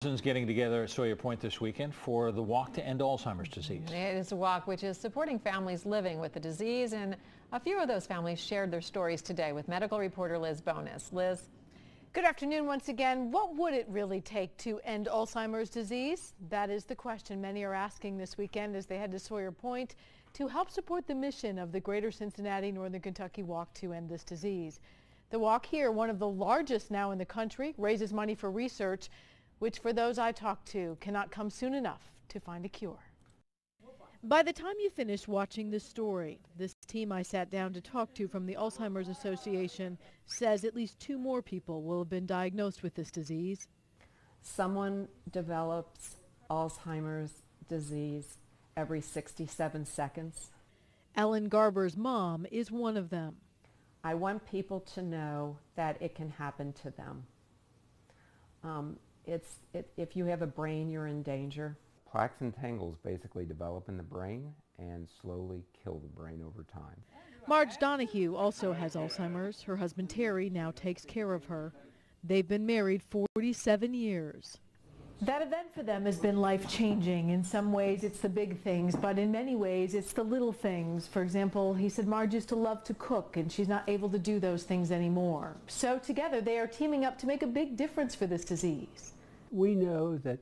Getting together at Sawyer Point this weekend for the Walk to End Alzheimer's Disease. It is a walk which is supporting families living with the disease, and a few of those families shared their stories today with medical reporter Liz Bonus. Liz. Good afternoon once again. What would it really take to end Alzheimer's disease? That is the question many are asking this weekend as they head to Sawyer Point to help support the mission of the Greater Cincinnati Northern Kentucky Walk to End This Disease. The walk here, one of the largest now in the country, raises money for research, which for those I talked to cannot come soon enough to find a cure. By the time you finish watching this story, this team I sat down to talk to from the Alzheimer's Association says at least 2 more people will have been diagnosed with this disease. Someone develops Alzheimer's disease every 67 seconds. Ellen Garber's mom is one of them. I want people to know that it can happen to them. If you have a brain, you're in danger. Plaques and tangles basically develop in the brain and slowly kill the brain over time. Marge Donahue also has Alzheimer's. Her husband Terry now takes care of her. They've been married 47 years. That event for them has been life-changing. In some ways it's the big things, but in many ways it's the little things. For example, he said Marge used to love to cook and she's not able to do those things anymore. So together they are teaming up to make a big difference for this disease. We know that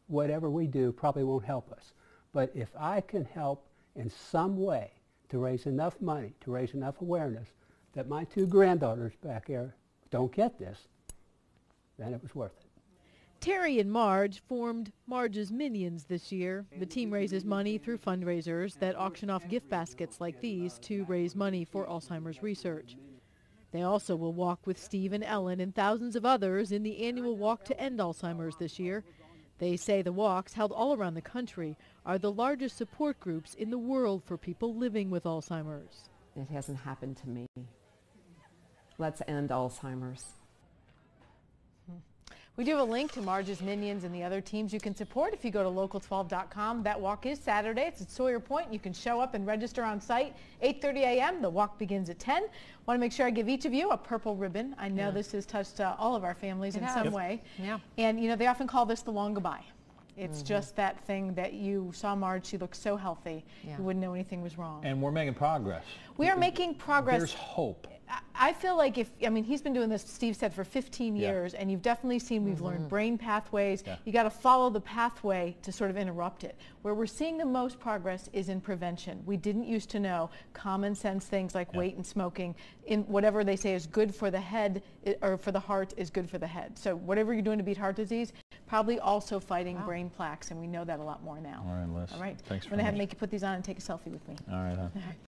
whatever we do probably won't help us, but if I can help in some way to raise enough money, to raise enough awareness that my 2 granddaughters back there don't get this, then it was worth it. Terry and Marge formed Marge's Minions this year. The team raises money through fundraisers that auction off gift baskets like these to raise money for Alzheimer's research. They also will walk with Steve and Ellen and thousands of others in the annual Walk to End Alzheimer's this year. They say the walks, held all around the country, are the largest support groups in the world for people living with Alzheimer's. It hasn't happened to me. Let's end Alzheimer's. We do have a link to Marge's Minions and the other teams you can support if you go to local12.com. That walk is Saturday. It's at Sawyer Point. You can show up and register on site. 8:30 a.m. The walk begins at 10. Want to make sure I give each of you a purple ribbon. I know this has touched all of our families in some way. Yeah. And you know, they often call this the long goodbye. It's just that thing that you saw Marge, she looked so healthy, you wouldn't know anything was wrong. And we're making progress. We are making progress. There's hope. I feel like he's been doing this, Steve said, for 15 years, and you've definitely seen we've learned brain pathways. You got to follow the pathway to sort of interrupt it. Where we're seeing the most progress is in prevention. We didn't used to know common sense things like weight and smoking, in whatever they say is good for the head or for the heart is good for the head. So whatever you're doing to beat heart disease, probably also fighting brain plaques, and we know that a lot more now. All right, Liz. All right. Thanks I'm going to make you put these on and take a selfie with me. All right, huh?